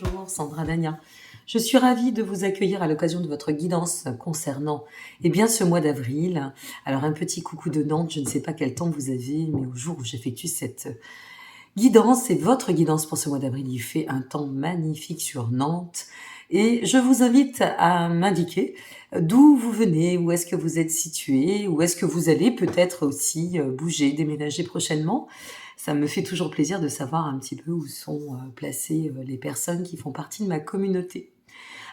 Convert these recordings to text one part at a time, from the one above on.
Bonjour, Sandra Dagna. Je suis ravie de vous accueillir à l'occasion de votre guidance concernant ce mois d'avril. Alors un petit coucou de Nantes, je ne sais pas quel temps vous avez, mais au jour où j'effectue cette guidance et votre guidance pour ce mois d'avril, il fait un temps magnifique sur Nantes. Et je vous invite à m'indiquer d'où vous venez, où est-ce que vous êtes situé, où est-ce que vous allez peut-être aussi bouger, déménager prochainement. Ça me fait toujours plaisir de savoir un petit peu où sont placées les personnes qui font partie de ma communauté.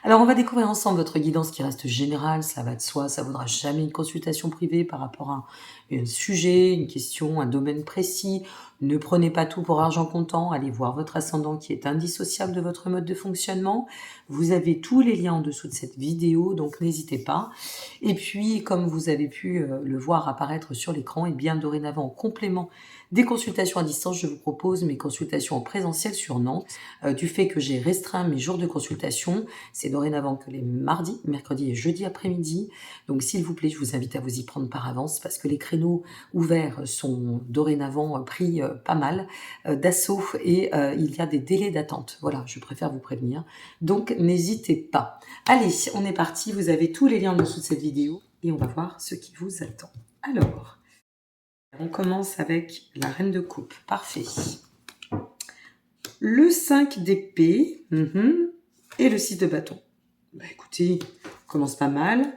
Alors, on va découvrir ensemble votre guidance qui reste générale, ça va de soi, ça ne vaudra jamais une consultation privée par rapport à un sujet, une question, un domaine précis. Ne prenez pas tout pour argent comptant, allez voir votre ascendant qui est indissociable de votre mode de fonctionnement. Vous avez tous les liens en dessous de cette vidéo, donc n'hésitez pas. Et puis, comme vous avez pu le voir apparaître sur l'écran, et bien dorénavant, en complément des consultations à distance, je vous propose mes consultations en présentiel sur Nantes. Du fait que j'ai restreint mes jours de consultation, c'est dorénavant que les mardis, mercredis et jeudis après-midi. Donc s'il vous plaît, je vous invite à vous y prendre par avance parce que les créneaux ouverts sont dorénavant pris pas mal d'assaut et il y a des délais d'attente. Voilà, je préfère vous prévenir. Donc n'hésitez pas. Allez, on est parti. Vous avez tous les liens en dessous de cette vidéo et on va voir ce qui vous attend. Alors, on commence avec la reine de coupe. Parfait. Le 5 d'épée et le 6 de bâton. Bah écoutez, on commence pas mal.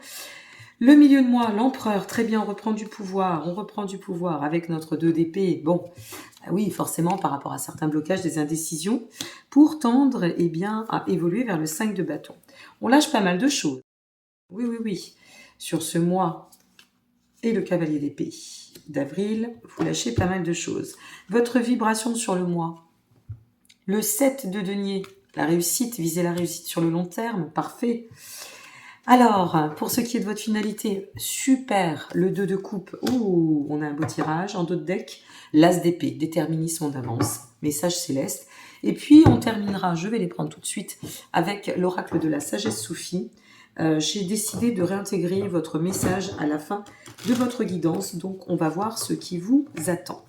Le milieu de moi, l'empereur, très bien, on reprend du pouvoir avec notre 2 d'épée. Bon, bah oui, forcément, par rapport à certains blocages, des indécisions, pour tendre à évoluer vers le 5 de bâton. On lâche pas mal de choses. Oui. Sur ce mois et le cavalier d'épée d'avril, vous lâchez pas mal de choses. Votre vibration sur le mois, le 7 de denier, la réussite, visez la réussite sur le long terme, parfait. Alors, pour ce qui est de votre finalité, super, le 2 de coupe, on a un beau tirage, en dos de deck, l'as d'épée, déterminisme, on avance, message céleste. Et puis, on terminera, je vais les prendre tout de suite, avec l'oracle de la sagesse soufie. J'ai décidé de réintégrer votre message à la fin de votre guidance, donc on va voir ce qui vous attend.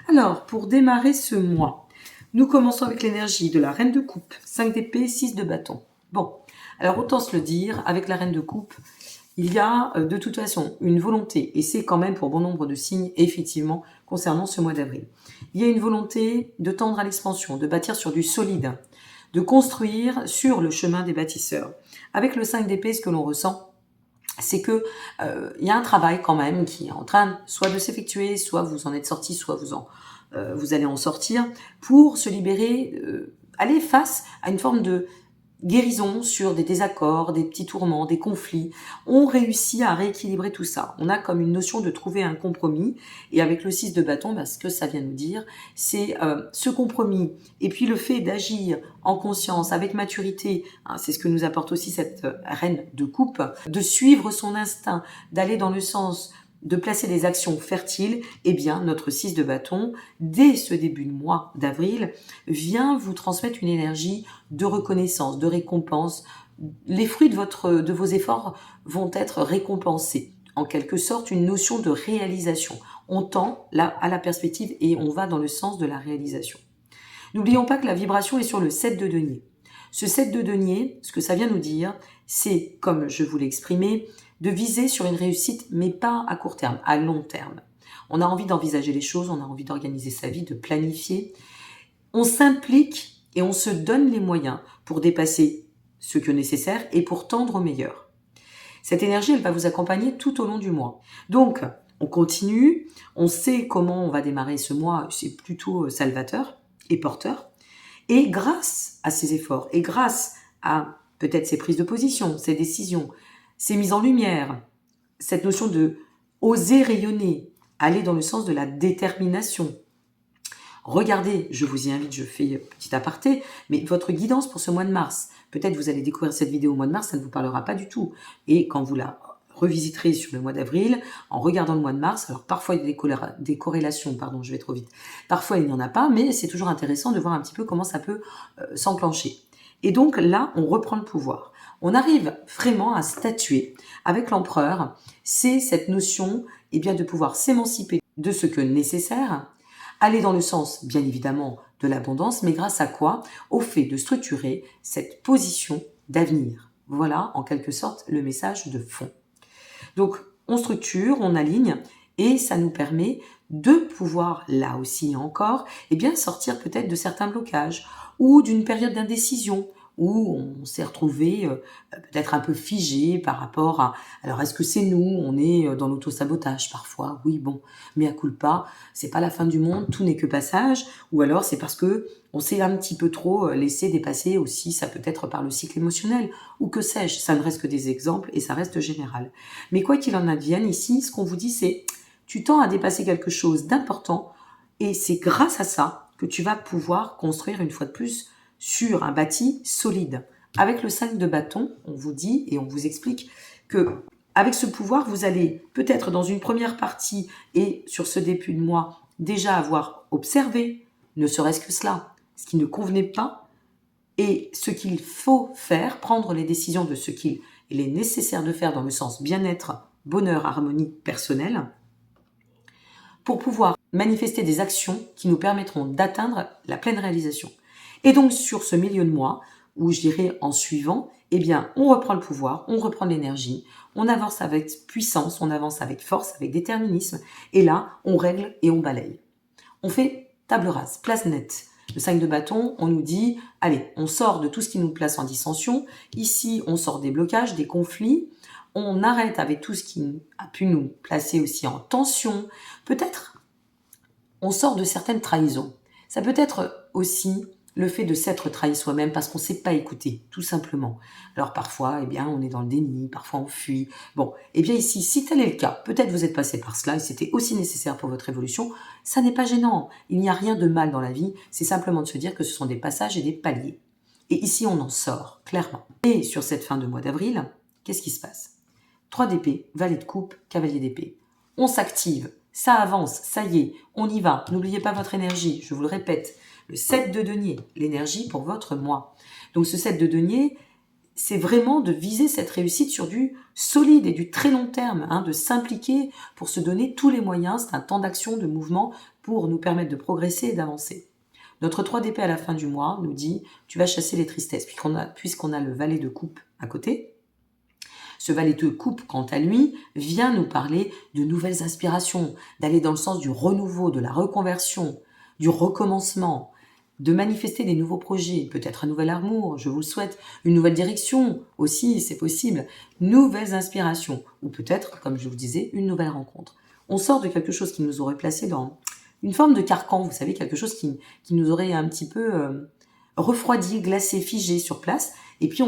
Alors, pour démarrer ce mois, nous commençons avec l'énergie de la reine de coupe, 5 d'épée, 6 de bâton. Bon, alors autant se le dire, avec la reine de coupe, il y a de toute façon une volonté, et c'est quand même pour bon nombre de signes, effectivement, concernant ce mois d'avril. Il y a une volonté de tendre à l'expansion, de bâtir sur du solide, de construire sur le chemin des bâtisseurs. Avec le 5 d'épée, ce que l'on ressent, c'est que il y a un travail quand même qui est en train soit de s'effectuer, soit vous en êtes sorti, soit vous allez en sortir, pour se libérer, aller face à une forme de guérison sur des désaccords, des petits tourments, des conflits. On réussit à rééquilibrer tout ça. On a comme une notion de trouver un compromis. Et avec le 6 de bâton, ce que ça vient nous dire, c'est ce compromis. Et puis le fait d'agir en conscience, avec maturité, c'est ce que nous apporte aussi cette reine de coupe, de suivre son instinct, d'aller dans le sens de placer des actions fertiles, notre 6 de bâton, dès ce début de mois d'avril, vient vous transmettre une énergie de reconnaissance, de récompense. Les fruits de vos efforts vont être récompensés. En quelque sorte, une notion de réalisation. On tend là à la perspective et on va dans le sens de la réalisation. N'oublions pas que la vibration est sur le 7 de denier. Ce 7 de denier, ce que ça vient nous dire, c'est, comme je vous l'ai exprimé, de viser sur une réussite, mais pas à court terme, à long terme. On a envie d'envisager les choses, on a envie d'organiser sa vie, de planifier. On s'implique et on se donne les moyens pour dépasser ce que nécessaire et pour tendre au meilleur. Cette énergie, elle va vous accompagner tout au long du mois. Donc, on continue, on sait comment on va démarrer ce mois, c'est plutôt salvateur et porteur. Et grâce à ces efforts, et grâce à peut-être ces prises de position, ces décisions, ces mises en lumière, cette notion de oser rayonner, aller dans le sens de la détermination. Regardez, je vous y invite, je fais petit aparté, mais votre guidance pour ce mois de mars, peut-être vous allez découvrir cette vidéo au mois de mars, ça ne vous parlera pas du tout. Et quand vous la revisiterez sur le mois d'avril, en regardant le mois de mars, alors parfois il y a des corrélations, je vais trop vite, parfois il n'y en a pas, mais c'est toujours intéressant de voir un petit peu comment ça peut s'enclencher. Et donc là, on reprend le pouvoir. On arrive vraiment à statuer avec l'empereur, c'est cette notion de pouvoir s'émanciper de ce que nécessaire, aller dans le sens, bien évidemment, de l'abondance, mais grâce à quoi? Au fait de structurer cette position d'avenir. Voilà, en quelque sorte, le message de fond. Donc, on structure, on aligne, et ça nous permet de pouvoir, là aussi encore, sortir peut-être de certains blocages, ou d'une période d'indécision, où on s'est retrouvé peut-être un peu figé par rapport à... Alors, est-ce que c'est nous? On est dans l'auto-sabotage parfois. Oui, bon, mea culpa, c'est pas la fin du monde, tout n'est que passage. Ou alors, c'est parce que on s'est un petit peu trop laissé dépasser aussi, ça peut être par le cycle émotionnel, ou que sais-je, ça ne reste que des exemples et ça reste général. Mais quoi qu'il en advienne, ici, ce qu'on vous dit, c'est tu tends à dépasser quelque chose d'important et c'est grâce à ça que tu vas pouvoir construire une fois de plus sur un bâti solide. Avec le 5 de bâton, on vous dit et on vous explique que avec ce pouvoir, vous allez peut-être dans une première partie et sur ce début de mois déjà avoir observé, ne serait-ce que cela, ce qui ne convenait pas et ce qu'il faut faire, prendre les décisions de ce qu'il est nécessaire de faire dans le sens bien-être, bonheur, harmonie personnelle, pour pouvoir manifester des actions qui nous permettront d'atteindre la pleine réalisation. Et donc sur ce milieu de mois, où je dirais en suivant, on reprend le pouvoir, on reprend l'énergie, on avance avec puissance, on avance avec force, avec déterminisme, et là, on règle et on balaye. On fait table rase, place nette. Le 5 de bâton, on nous dit, allez, on sort de tout ce qui nous place en dissension, ici, on sort des blocages, des conflits, on arrête avec tout ce qui a pu nous placer aussi en tension, peut-être on sort de certaines trahisons. Ça peut être aussi le fait de s'être trahi soi-même parce qu'on ne sait pas écouter, tout simplement. Alors parfois, on est dans le déni, parfois on fuit. Bon, ici, si tel est le cas, peut-être vous êtes passé par cela et c'était aussi nécessaire pour votre évolution, ça n'est pas gênant. Il n'y a rien de mal dans la vie, c'est simplement de se dire que ce sont des passages et des paliers. Et ici, on en sort, clairement. Et sur cette fin de mois d'avril, qu'est-ce qui se passe? 3 d'épée, valet de coupe, cavalier d'épée. On s'active, ça avance, ça y est, on y va. N'oubliez pas votre énergie, je vous le répète. Le 7 de denier, l'énergie pour votre mois. Donc ce 7 de denier, c'est vraiment de viser cette réussite sur du solide et du très long terme, de s'impliquer pour se donner tous les moyens. C'est un temps d'action, de mouvement pour nous permettre de progresser et d'avancer. Notre 3 d'épée à la fin du mois nous dit « tu vas chasser les tristesses » puisqu'on a le valet de coupe à côté. Ce valet de coupe, quant à lui, vient nous parler de nouvelles aspirations, d'aller dans le sens du renouveau, de la reconversion, du recommencement, de manifester des nouveaux projets, peut-être un nouvel amour, je vous le souhaite, une nouvelle direction aussi, c'est possible, nouvelles inspirations, ou peut-être, comme je vous disais, une nouvelle rencontre. On sort de quelque chose qui nous aurait placé dans une forme de carcan, vous savez, quelque chose qui nous aurait un petit peu refroidi, glacé, figé sur place, et puis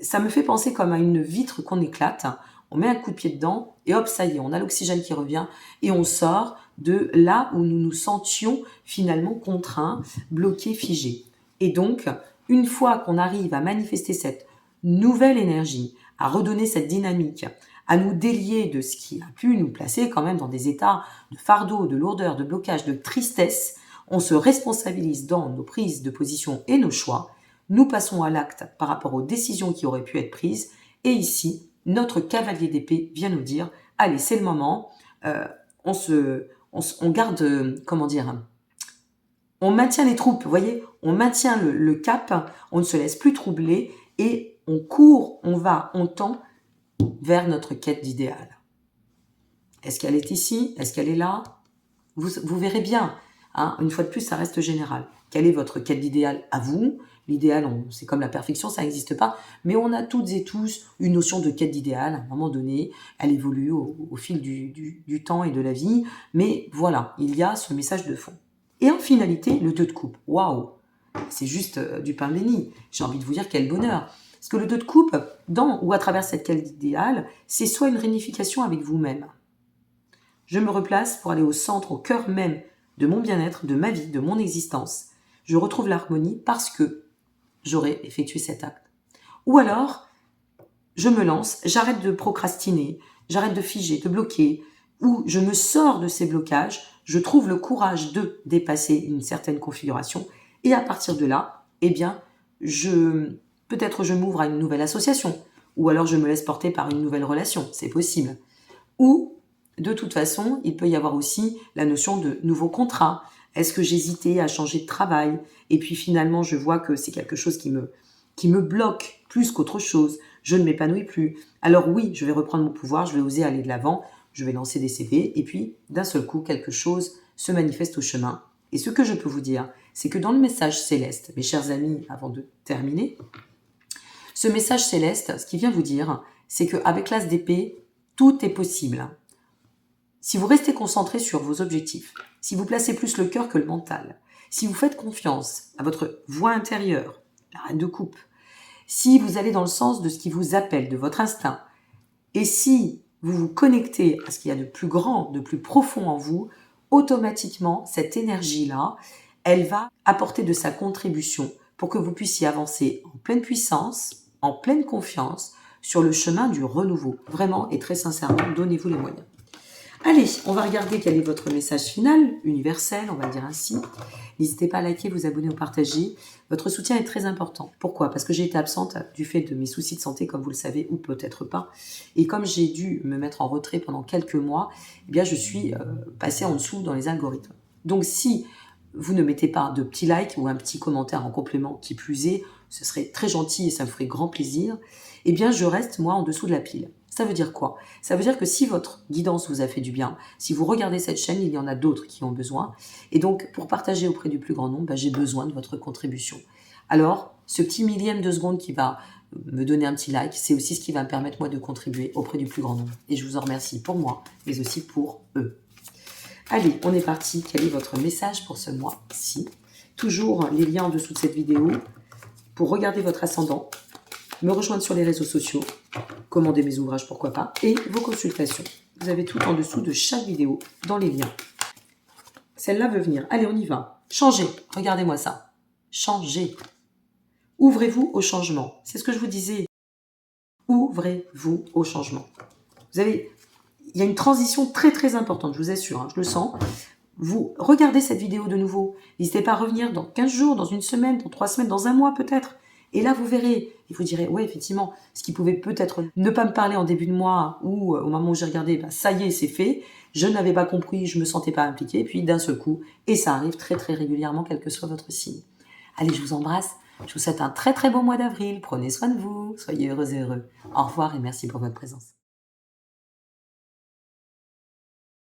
ça me fait penser comme à une vitre qu'on éclate, on met un coup de pied dedans, et hop, ça y est, on a l'oxygène qui revient, et on sort de là où nous nous sentions finalement contraints, bloqués, figés. Et donc, une fois qu'on arrive à manifester cette nouvelle énergie, à redonner cette dynamique, à nous délier de ce qui a pu nous placer quand même dans des états de fardeau, de lourdeur, de blocage, de tristesse, on se responsabilise dans nos prises de position et nos choix, nous passons à l'acte par rapport aux décisions qui auraient pu être prises, et ici, notre cavalier d'épée vient nous dire « Allez, c'est le moment, on garde, on maintient les troupes, vous voyez, on maintient le cap, on ne se laisse plus troubler, et on court, on va, on tend vers notre quête d'idéal. » Est-ce qu'elle est ici? Est-ce qu'elle est là? Vous verrez bien. Une fois de plus, ça reste général. Quelle est votre quête d'idéal à vous? L'idéal, c'est comme la perfection, ça n'existe pas. Mais on a toutes et tous une notion de quête d'idéal. À un moment donné, elle évolue au fil du temps et de la vie. Mais voilà, il y a ce message de fond. Et en finalité, le 2 de coupe. Waouh! C'est juste du pain béni. J'ai envie de vous dire quel bonheur. Parce que le 2 de coupe, dans ou à travers cette quête d'idéal, c'est soit une réunification avec vous-même. Je me replace pour aller au centre, au cœur même de mon bien-être, de ma vie, de mon existence. Je retrouve l'harmonie parce que j'aurai effectué cet acte. Ou alors, je me lance, j'arrête de procrastiner, j'arrête de figer, de bloquer, ou je me sors de ces blocages, je trouve le courage de dépasser une certaine configuration, et à partir de là, peut-être je m'ouvre à une nouvelle association, ou alors je me laisse porter par une nouvelle relation, c'est possible. Ou, de toute façon, il peut y avoir aussi la notion de nouveau contrat. Est-ce que j'hésitais à changer de travail? Et puis finalement, je vois que c'est quelque chose qui me bloque plus qu'autre chose. Je ne m'épanouis plus. Alors oui, je vais reprendre mon pouvoir, je vais oser aller de l'avant, je vais lancer des CV, et puis d'un seul coup, quelque chose se manifeste au chemin. Et ce que je peux vous dire, c'est que dans le message céleste, mes chers amis, avant de terminer, ce message céleste, ce qui vient vous dire, c'est qu'avec l'as d'épée, tout est possible. Si vous restez concentré sur vos objectifs, si vous placez plus le cœur que le mental, si vous faites confiance à votre voix intérieure, la reine de coupe, si vous allez dans le sens de ce qui vous appelle, de votre instinct, et si vous vous connectez à ce qu'il y a de plus grand, de plus profond en vous, automatiquement, cette énergie-là, elle va apporter de sa contribution pour que vous puissiez avancer en pleine puissance, en pleine confiance, sur le chemin du renouveau. Vraiment et très sincèrement, donnez-vous les moyens. Allez, on va regarder quel est votre message final, universel, on va le dire ainsi. N'hésitez pas à liker, vous abonner ou partager. Votre soutien est très important. Pourquoi? Parce que j'ai été absente du fait de mes soucis de santé, comme vous le savez, ou peut-être pas. Et comme j'ai dû me mettre en retrait pendant quelques mois, eh bien, je suis passée en dessous dans les algorithmes. Donc, si vous ne mettez pas de petits likes ou un petit commentaire en complément qui plus est, ce serait très gentil et ça me ferait grand plaisir, eh bien, je reste, moi, en dessous de la pile. Ça veut dire quoi? Ça veut dire que si votre guidance vous a fait du bien, si vous regardez cette chaîne, il y en a d'autres qui ont besoin. Et donc, pour partager auprès du plus grand nombre, j'ai besoin de votre contribution. Alors, ce petit millième de seconde qui va me donner un petit like, c'est aussi ce qui va me permettre, moi, de contribuer auprès du plus grand nombre. Et je vous en remercie pour moi, mais aussi pour eux. Allez, on est parti. Quel est votre message pour ce mois-ci? Toujours les liens en dessous de cette vidéo pour regarder votre ascendant, me rejoindre sur les réseaux sociaux, commander mes ouvrages, pourquoi pas, et vos consultations. Vous avez tout en dessous de chaque vidéo, dans les liens. Celle-là veut venir. Allez, on y va. Changez. Regardez-moi ça. Changez. Ouvrez-vous au changement. C'est ce que je vous disais. Ouvrez-vous au changement. Vous avez... Il y a une transition très très importante, je vous assure, hein, je le sens. Vous regardez cette vidéo de nouveau. N'hésitez pas à revenir dans 15 jours, dans une semaine, dans 3 semaines, dans un mois peut-être. Et là, vous verrez, et vous direz, ouais, effectivement, ce qui pouvait peut-être ne pas me parler en début de mois ou au moment où j'ai regardé, ça y est, c'est fait. Je n'avais pas compris, je me sentais pas impliquée, puis d'un seul coup, et ça arrive très très régulièrement, quel que soit votre signe. Allez, je vous embrasse. Je vous souhaite un très très beau mois d'avril. Prenez soin de vous. Soyez heureux et heureux. Au revoir et merci pour votre présence.